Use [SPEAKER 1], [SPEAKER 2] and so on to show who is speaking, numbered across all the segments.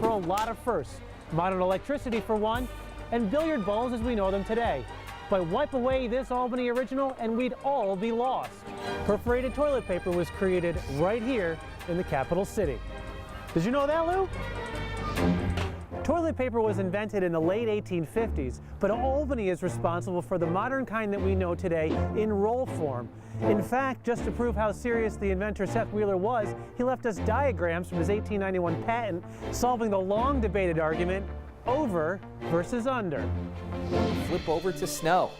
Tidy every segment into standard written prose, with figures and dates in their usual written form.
[SPEAKER 1] for a lot of firsts. Modern electricity for one, and billiard balls as we know them today. But wipe away this Albany original and we'd all be lost. Perforated toilet paper was created right here in the capital city. Did you know that, Lou? Toilet paper was invented in the late 1850s, but Albany is responsible for the modern kind that we know today in roll form. In fact, just to prove how serious the inventor Seth Wheeler was, he left us diagrams from his 1891 patent solving the long debated argument over versus under.
[SPEAKER 2] Flip over to snow.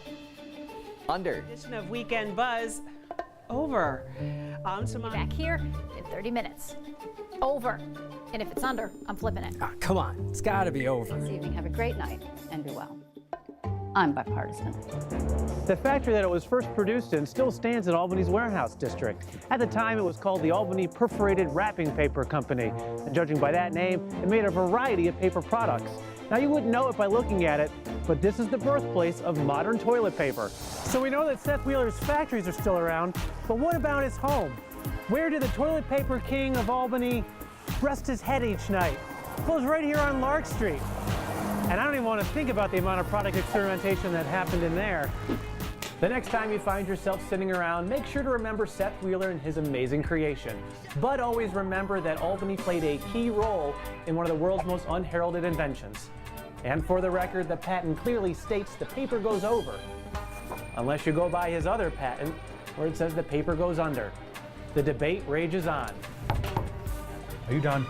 [SPEAKER 2] Under.
[SPEAKER 3] Edition of Weekend Buzz. Over.
[SPEAKER 4] Back here in 30 minutes. Over. And if it's under, I'm flipping it.
[SPEAKER 5] Ah, come on, it's gotta be over.
[SPEAKER 6] This evening, have a great night and be well. I'm bipartisan.
[SPEAKER 1] The factory that it was first produced in still stands in Albany's warehouse district. At the time, it was called the Albany Perforated Wrapping Paper Company. And judging by that name, it made a variety of paper products. Now, you wouldn't know it by looking at it, but this is the birthplace of modern toilet paper. So we know that Seth Wheeler's factories are still around, but what about his home? Where did the toilet paper king of Albany rest his head each night? Well, it's right here on Lark Street. And I don't even want to think about the amount of product experimentation that happened in there. The next time you find yourself sitting around, make sure to remember Seth Wheeler and his amazing creation. But always remember that Albany played a key role in one of the world's most unheralded inventions. And for the record, the patent clearly states the paper goes over. Unless you go by his other patent, where it says the paper goes under. The debate rages on.
[SPEAKER 7] Are you done?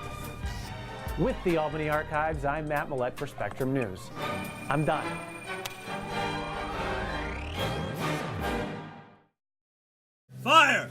[SPEAKER 1] With the Albany Archives, I'm Matt Millett for Spectrum News. I'm done.
[SPEAKER 7] Fire!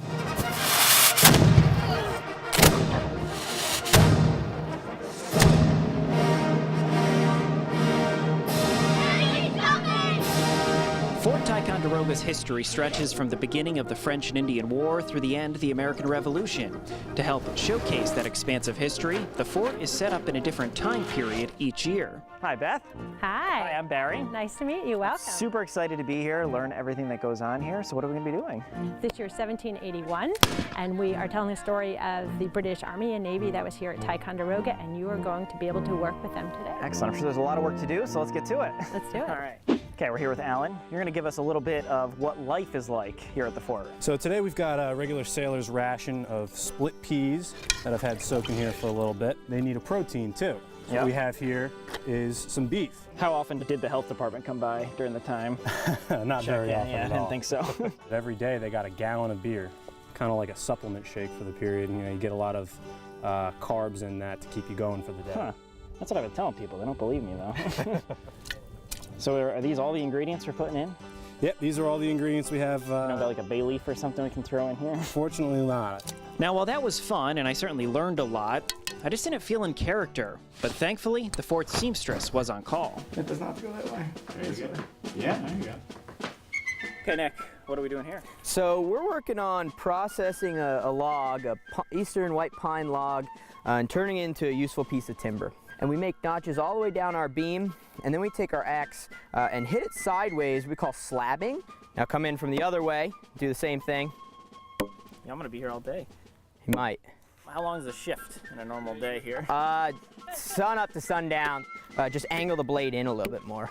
[SPEAKER 8] Fort Ticonderoga's history stretches from the beginning of the French and Indian War through the end of the American Revolution. To help showcase that expansive history, the fort is set up in a different time period each year.
[SPEAKER 9] Hi, Beth.
[SPEAKER 10] Hi.
[SPEAKER 9] Hi, I'm Barry.
[SPEAKER 10] Nice to meet you. Welcome.
[SPEAKER 9] Super excited to be here, learn everything that goes on here. So what are we going to be doing?
[SPEAKER 10] This year, 1781, and we are telling the story of the British Army and Navy that was here at Ticonderoga, and you are going to be able to work with them today.
[SPEAKER 9] Excellent. I'm sure there's a lot of work to do, so let's get to it.
[SPEAKER 10] Let's do it.
[SPEAKER 9] All right. Okay, we're here with Alan. You're going to give us a little bit of what life is like here at the fort.
[SPEAKER 11] So today we've got a regular sailor's ration of split peas that I've had soaking here for a little bit. They need a protein too. So what we have here is some beef.
[SPEAKER 9] How often did the health department come by during the time?
[SPEAKER 11] Not very often
[SPEAKER 9] Yeah,
[SPEAKER 11] at
[SPEAKER 9] I didn't
[SPEAKER 11] all.
[SPEAKER 9] think so.
[SPEAKER 11] Every day they got a gallon of beer, kind of like a supplement shake for the period. You know, you get a lot of carbs in that to keep you going for the day.
[SPEAKER 9] Huh. That's what I've been telling people. They don't believe me though. So are these all the ingredients we're putting in?
[SPEAKER 11] Yep, these are all the ingredients we have.
[SPEAKER 9] You know, got like a bay leaf or something we can throw in here?
[SPEAKER 11] Fortunately not.
[SPEAKER 8] Now, while that was fun and I certainly learned a lot, I just didn't feel in character. But thankfully, the fort seamstress was on call.
[SPEAKER 9] It does not go that way.
[SPEAKER 7] There you go. Yeah, there you go.
[SPEAKER 9] Okay, Nick, what are we doing here?
[SPEAKER 2] So we're working on processing a log, a eastern white pine log, and turning it into a useful piece of timber. And we make notches all the way down our beam, and then we take our axe and hit it sideways, we call slabbing. Now come in from the other way, do the same thing.
[SPEAKER 9] Yeah, I'm gonna be here all day.
[SPEAKER 2] You might.
[SPEAKER 9] How long is the shift in a normal day here?
[SPEAKER 2] Sun up to sundown. Just angle the blade in a little bit more.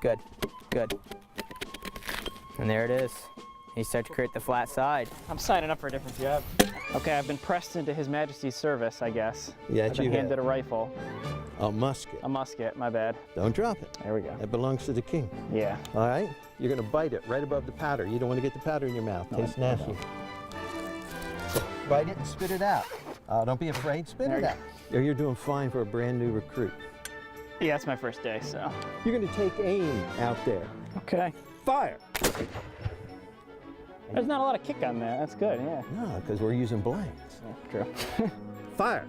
[SPEAKER 2] Good, good. And there it is. You start to create the flat side.
[SPEAKER 9] I'm signing up for a different job. Okay, I've been pressed into His Majesty's service, I guess.
[SPEAKER 12] Yeah,
[SPEAKER 9] I've been handed a rifle.
[SPEAKER 12] A musket.
[SPEAKER 9] A musket, my bad.
[SPEAKER 12] Don't drop it.
[SPEAKER 9] There we go.
[SPEAKER 12] It belongs to the king.
[SPEAKER 9] Yeah.
[SPEAKER 12] All right? You're going to bite it right above the powder. You don't want to get the powder in your mouth. Tastes nasty. So bite it and spit it out. Don't be afraid. Spit it out. You're doing fine for a brand new recruit.
[SPEAKER 9] Yeah, it's my first day, so.
[SPEAKER 12] You're going to take aim out there.
[SPEAKER 9] Okay.
[SPEAKER 12] Fire.
[SPEAKER 9] There's not a lot of kick on that. That's good, yeah.
[SPEAKER 12] No, because we're using blanks.
[SPEAKER 9] Yeah, true.
[SPEAKER 12] Fire.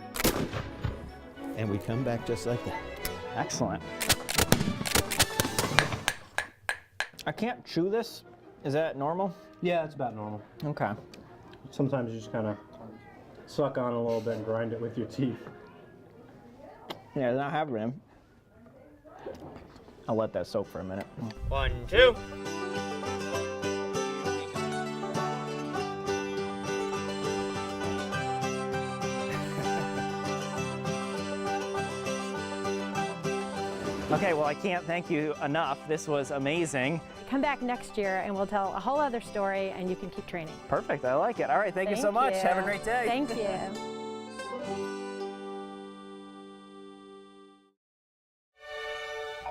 [SPEAKER 12] And we come back just like that.
[SPEAKER 9] Excellent. I can't chew this. Is that normal?
[SPEAKER 11] Yeah, it's about normal.
[SPEAKER 9] Okay.
[SPEAKER 11] Sometimes you just kind of suck on a little bit and grind it with your teeth.
[SPEAKER 9] Yeah, I have rim. I'll let that soak for a minute.
[SPEAKER 2] 1, 2.
[SPEAKER 9] Okay, well, I can't thank you enough. This was amazing.
[SPEAKER 10] Come back next year and we'll tell a whole other story and you can keep training.
[SPEAKER 9] Perfect, I like it. All right, thank you so much. Have a great day.
[SPEAKER 10] Thank you.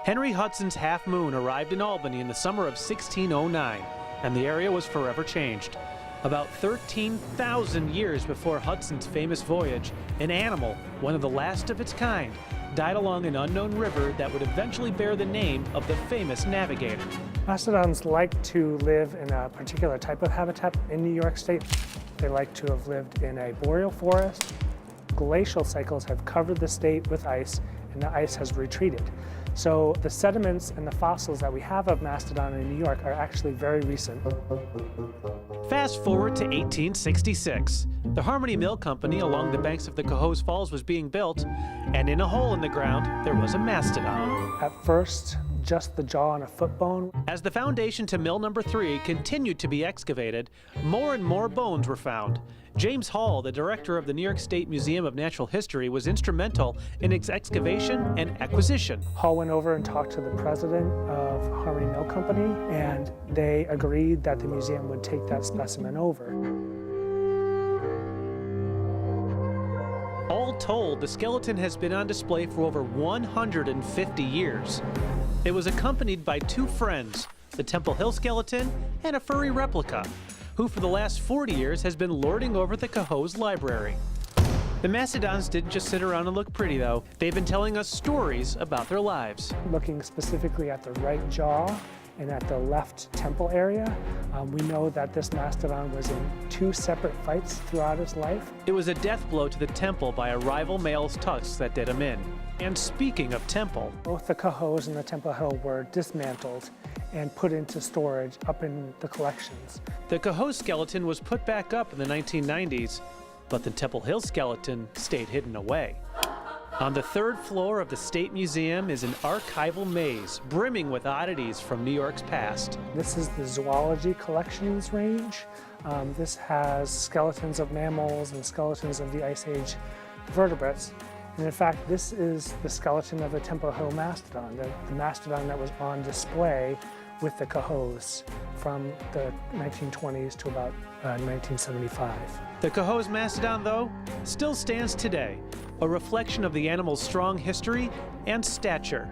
[SPEAKER 1] Henry Hudson's Half Moon arrived in Albany in the summer of 1609, and the area was forever changed. About 13,000 years before Hudson's famous voyage, an animal, one of the last of its kind, died along an unknown river that would eventually bear the name of the famous navigator.
[SPEAKER 13] Mastodons like to live in a particular type of habitat in New York State. They like to have lived in a boreal forest. Glacial cycles have covered the state with ice, and the ice has retreated. So the sediments and the fossils that we have of mastodon in New York are actually very recent.
[SPEAKER 1] Fast forward to 1866. The Harmony Mill Company along the banks of the Cohoes Falls was being built, and in a hole in the ground, there was a mastodon.
[SPEAKER 13] At first, just the jaw and a foot bone.
[SPEAKER 1] As the foundation to Mill Number 3 continued to be excavated, more and more bones were found. James Hall, the director of the New York State Museum of Natural History, was instrumental in its excavation and acquisition.
[SPEAKER 13] Hall went over and talked to the president of Harmony Mill Company, and they agreed that the museum would take that specimen over.
[SPEAKER 1] All told, the skeleton has been on display for over 150 years. It was accompanied by two friends, the Temple Hill skeleton and a furry replica, who for the last 40 years has been lording over the Cohoes Library. The mastodons didn't just sit around and look pretty, though. They've been telling us stories about their lives.
[SPEAKER 13] Looking specifically at the right jaw and at the left temple area, we know that this mastodon was in 2 separate fights throughout his life.
[SPEAKER 1] It was a death blow to the temple by a rival male's tusks that did him in. And speaking of temple,
[SPEAKER 13] both the Cohoes and the Temple Hill were dismantled and put into storage up in the collections.
[SPEAKER 1] The Cohoes skeleton was put back up in the 1990s, but the Temple Hill skeleton stayed hidden away. On the 3rd floor of the State Museum is an archival maze brimming with oddities from New York's past.
[SPEAKER 13] This is the zoology collections range. This has skeletons of mammals and skeletons of the Ice Age vertebrates. And in fact, this is the skeleton of the Temple Hill mastodon, the mastodon that was on display with the Cohoes from the 1920s to about 1975.
[SPEAKER 1] The Cohoes mastodon, though, still stands today, a reflection of the animal's strong history and stature.